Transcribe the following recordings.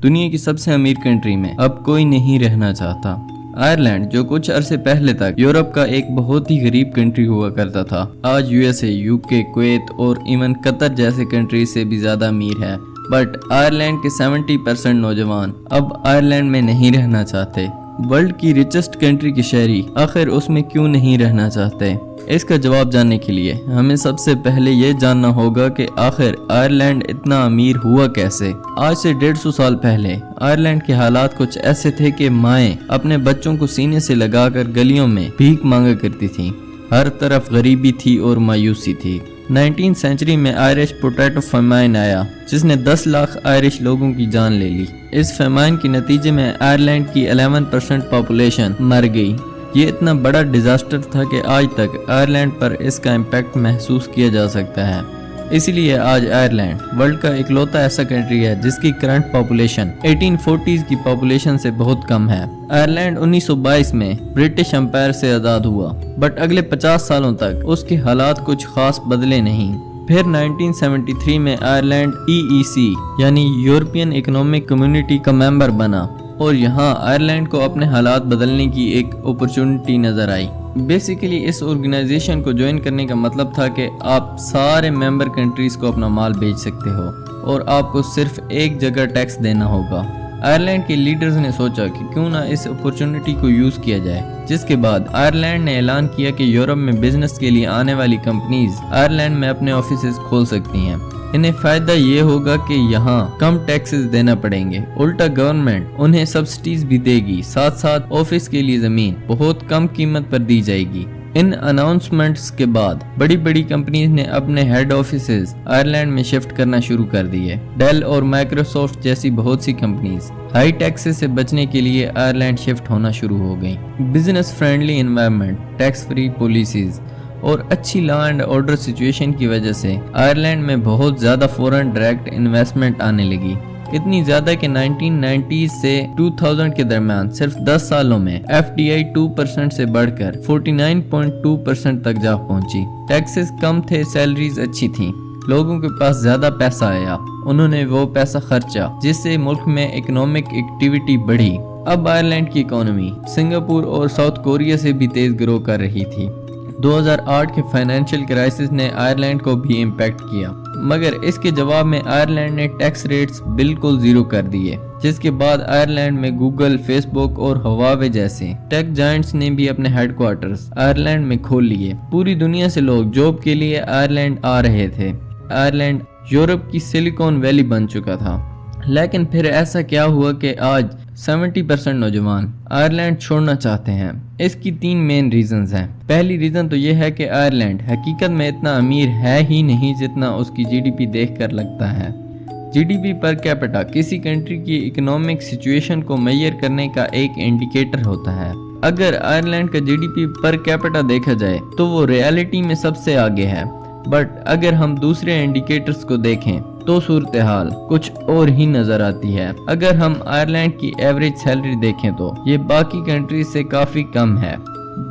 दुनिया की सबसे अमीर कंट्री में अब कोई नहीं रहना चाहता। आयरलैंड, जो कुछ अरसे पहले तक यूरोप का एक बहुत ही गरीब कंट्री हुआ करता था, आज यूएसए, यूके, कुवैत और इवन कतर जैसे कंट्रीज से भी ज्यादा अमीर है। बट आयरलैंड के 70% नौजवान अब आयरलैंड में नहीं रहना चाहते। वर्ल्ड की रिचेस्ट कंट्री के शहरी आखिर उसमें क्यों नहीं रहना चाहते? इसका जवाब जानने के लिए हमें सबसे पहले ये जानना होगा कि आखिर आयरलैंड इतना अमीर हुआ कैसे। आज से 150 साल पहले आयरलैंड के हालात कुछ ऐसे थे कि माएं अपने बच्चों को सीने से लगाकर गलियों में भीख मांगा करती थीं। हर तरफ गरीबी थी और मायूसी थी। 19वीं सेंचुरी में आयरिश पोटैटो फेमाइन आया, जिसने 10 लाख आयरिश लोगों की जान ले ली। इस फेमाइन के नतीजे में आयरलैंड की 11% पॉपुलेशन मर गई। ये इतना बड़ा डिजास्टर था कि आज तक आयरलैंड पर इसका इम्पैक्ट महसूस किया जा सकता है। इसलिए आज आयरलैंड वर्ल्ड का इकलौता ऐसा कंट्री है जिसकी करंट पॉपुलेशन 1840s की पॉपुलेशन से बहुत कम है। आयरलैंड 1922 में ब्रिटिश एम्पायर से आज़ाद हुआ, बट अगले 50 सालों तक उसके हालात कुछ खास बदले नहीं। फिर 1973 में आयरलैंड EEC यानी यूरोपियन इकोनॉमिक कम्युनिटी का मेंबर बना और यहाँ आयरलैंड को अपने हालात बदलने की एक अपॉर्चुनिटी नजर आई। बेसिकली इस ऑर्गेनाइजेशन को ज्वाइन करने का मतलब था कि आप सारे मेंबर कंट्रीज को अपना माल बेच सकते हो और आपको सिर्फ एक जगह टैक्स देना होगा। आयरलैंड के लीडर्स ने सोचा कि क्यों ना इस अपॉर्चुनिटी को यूज किया जाए, जिसके बाद आयरलैंड ने ऐलान किया कि यूरोप में बिजनेस के लिए आने वाली कंपनीज आयरलैंड में अपने ऑफिसेज खोल सकती हैं। इन्हें फायदा ये होगा कि यहाँ कम टैक्सेस देना पड़ेंगे, उल्टा गवर्नमेंट उन्हें सब्सिडीज भी देगी, साथ साथ ऑफिस के लिए जमीन बहुत कम कीमत पर दी जाएगी। इन अनाउंसमेंट्स के बाद बड़ी बड़ी कंपनीज ने अपने हेड ऑफिसेज आयरलैंड में शिफ्ट करना शुरू कर दिए। डेल और माइक्रोसॉफ्ट जैसी बहुत सी कंपनीज हाई टैक्सेस से बचने के लिए आयरलैंड शिफ्ट होना शुरू हो गई। Business friendly environment, tax free policies और अच्छी लॉ एंड ऑर्डर सिचुएशन की वजह से आयरलैंड में बहुत ज्यादा फॉरेन डायरेक्ट इन्वेस्टमेंट आने लगी। इतनी ज्यादा कि 1990 से 2000 के दरमियान सिर्फ 10 सालों में FDI 2% से बढ़कर 49.2% तक जा पहुंची। टैक्सेस कम थे, सैलरीज अच्छी थी, लोगों के पास ज्यादा पैसा आया, उन्होंने वो पैसा खर्चा, जिससे मुल्क में इकोनॉमिक एक्टिविटी बढ़ी। अब आयरलैंड की इकोनॉमी सिंगापुर और साउथ कोरिया से भी तेज ग्रो कर रही थी। 2008 के फाइनेंशियल क्राइसिस ने आयरलैंड को भी इम्पैक्ट किया, मगर इसके जवाब में आयरलैंड ने टैक्स रेट्स बिल्कुल जीरो कर दिए, जिसके बाद आयरलैंड में गूगल, फेसबुक और हवावे जैसे टेक जायंट्स ने भी अपने हेडक्वार्टर्स आयरलैंड में खोल लिए। पूरी दुनिया से लोग जॉब के लिए आयरलैंड आ रहे थे। आयरलैंड यूरोप की सिलिकॉन वैली बन चुका था। लेकिन फिर ऐसा क्या हुआ कि आज 70% नौजवान आयरलैंड छोड़ना चाहते हैं? इसकी 3 मेन रीजंस हैं। पहली रीजन तो ये है कि आयरलैंड हकीकत में इतना अमीर है ही नहीं जितना उसकी GDP देखकर लगता है। GDP पर कैपिटा किसी कंट्री की इकोनॉमिक सिचुएशन को मेजर करने का एक इंडिकेटर होता है। अगर आयरलैंड का GDP पर कैपिटा देखा जाए तो वो रियलिटी में सबसे आगे है, बट अगर हम दूसरे इंडिकेटर्स को देखें तो सूरत हाल कुछ और ही नजर आती है। अगर हम आयरलैंड की एवरेज सैलरी देखें तो ये बाकी कंट्रीज से काफी कम है,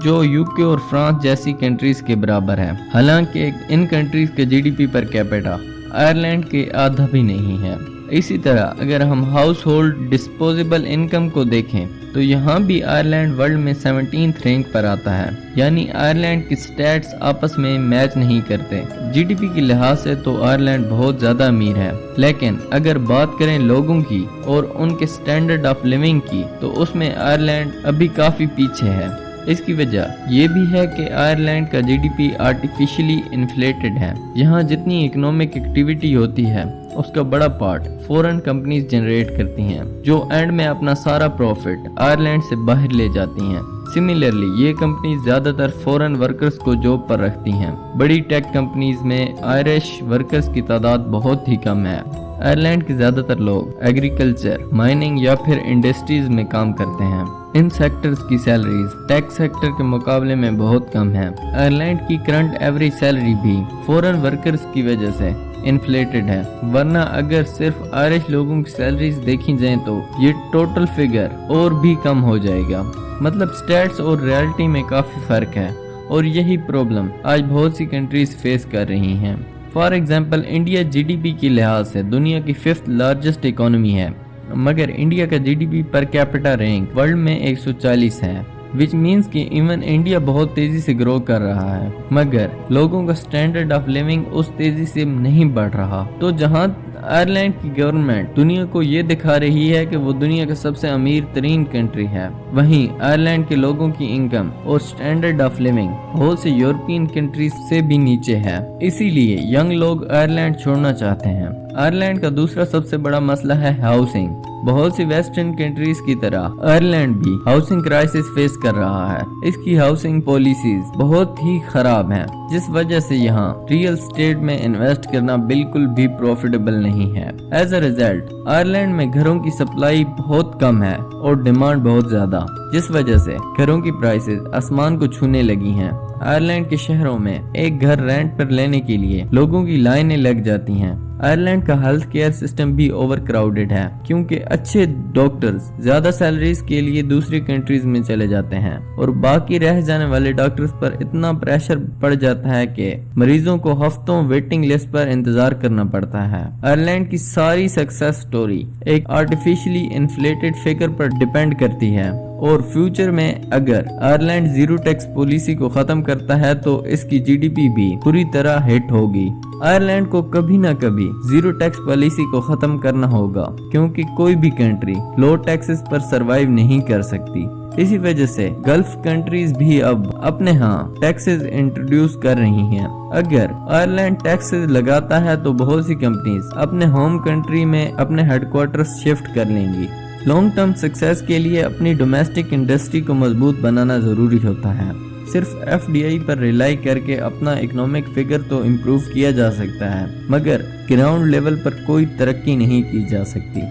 जो यूके और फ्रांस जैसी कंट्रीज के बराबर है। हालांकि इन कंट्रीज के GDP पर कैपिटा आयरलैंड के आधा भी नहीं है। इसी तरह अगर हम हाउस होल्ड डिस्पोजेबल इनकम को देखें तो यहाँ भी आयरलैंड वर्ल्ड में 17th रैंक पर आता है, यानी आयरलैंड की स्टैट्स आपस में मैच नहीं करते। GDP के लिहाज से तो आयरलैंड बहुत ज्यादा अमीर है, लेकिन अगर बात करें लोगों की और उनके स्टैंडर्ड ऑफ लिविंग की तो उसमें आयरलैंड अभी काफी पीछे है। इसकी वजह ये भी है कि आयरलैंड का GDP आर्टिफिशियली इन्फ्लेटेड है। यहाँ जितनी इकोनॉमिक एक्टिविटी होती है उसका बड़ा पार्ट फॉरेन कंपनीज जनरेट करती हैं, जो एंड में अपना सारा प्रॉफिट आयरलैंड से बाहर ले जाती हैं। सिमिलरली ये कंपनीज ज्यादातर फॉरेन वर्कर्स को जॉब पर रखती हैं। बड़ी टेक कंपनीज में आयरिश वर्कर्स की तादाद बहुत ही कम है। आयरलैंड के ज्यादातर लोग एग्रीकल्चर, माइनिंग या फिर इंडस्ट्रीज में काम करते हैं। इन सेक्टर्स की सैलरीज टेक सेक्टर के मुकाबले में बहुत कम है। आयरलैंड की करंट एवरेज सैलरी भी फॉरेन वर्कर्स की वजह से इन्फ्लेटेड है, वरना अगर सिर्फ आयरिश लोगों की सैलरीज देखी जाए तो ये टोटल फिगर और भी कम हो जाएगा। मतलब स्टैट्स और रियलिटी में काफी फर्क है, और यही प्रॉब्लम आज बहुत सी कंट्रीज फेस कर रही हैं। फॉर एग्जाम्पल इंडिया GDP के लिहाज से दुनिया की 5th लार्जेस्ट इकोनॉमी है, मगर इंडिया का GDP per capita rank world में 140 है, विच मीन्स कि इवन इंडिया बहुत तेजी से ग्रो कर रहा है, मगर लोगों का स्टैंडर्ड ऑफ लिविंग उस तेजी से नहीं बढ़ रहा। तो जहां आयरलैंड की गवर्नमेंट दुनिया को ये दिखा रही है कि वो दुनिया का सबसे अमीर तरीन कंट्री है, वहीं आयरलैंड के लोगों की इनकम और स्टैंडर्ड ऑफ लिविंग बहुत से यूरोपियन कंट्रीज से भी नीचे है। इसीलिए यंग लोग आयरलैंड छोड़ना चाहते हैं। आयरलैंड का दूसरा सबसे बड़ा मसला है हाउसिंग। बहुत सी वेस्टर्न कंट्रीज की तरह आयरलैंड भी हाउसिंग क्राइसिस फेस कर रहा है। इसकी हाउसिंग पॉलिसीज बहुत ही खराब हैं, जिस वजह से यहाँ रियल एस्टेट में इन्वेस्ट करना बिल्कुल भी प्रॉफिटेबल नहीं है। एज अ रिजल्ट आयरलैंड में घरों की सप्लाई बहुत कम है और डिमांड बहुत ज्यादा, जिस वजह से घरों की प्राइसेस आसमान को छूने लगी हैं। आयरलैंड के शहरों में एक घर रेंट पर लेने के लिए लोगों की लाइनें लग जाती हैं। आयरलैंड का हेल्थ केयर सिस्टम भी ओवर क्राउडेड है, क्योंकि अच्छे डॉक्टर्स ज्यादा सैलरीज के लिए दूसरी कंट्रीज में चले जाते हैं और बाकी रह जाने वाले डॉक्टर्स पर इतना प्रेशर पड़ जाता है कि मरीजों को हफ्तों वेटिंग लिस्ट पर इंतजार करना पड़ता है। आयरलैंड की सारी सक्सेस स्टोरी एक आर्टिफिशियली इन्फ्लेटेड फिगर पर डिपेंड करती है और फ्यूचर में अगर आयरलैंड जीरो टैक्स पॉलिसी को खत्म करता है तो इसकी जीडीपी भी पूरी तरह हिट होगी। आयरलैंड को कभी ना कभी जीरो टैक्स पॉलिसी को खत्म करना होगा, क्योंकि कोई भी कंट्री लो टैक्सेस पर सरवाइव नहीं कर सकती। इसी वजह से गल्फ कंट्रीज भी अब अपने यहाँ टैक्सेस इंट्रोड्यूस कर रही हैं। अगर आयरलैंड टैक्सेस लगाता है तो बहुत सी कंपनीज अपने होम कंट्री में अपने हेडक्वार्टर्स शिफ्ट कर लेंगी। लॉन्ग टर्म सक्सेस के लिए अपनी डोमेस्टिक इंडस्ट्री को मजबूत बनाना जरूरी होता है। सिर्फ एफडीआई पर रिलाई करके अपना इकोनॉमिक फिगर तो इम्प्रूव किया जा सकता है, मगर ग्राउंड लेवल पर कोई तरक्की नहीं की जा सकती।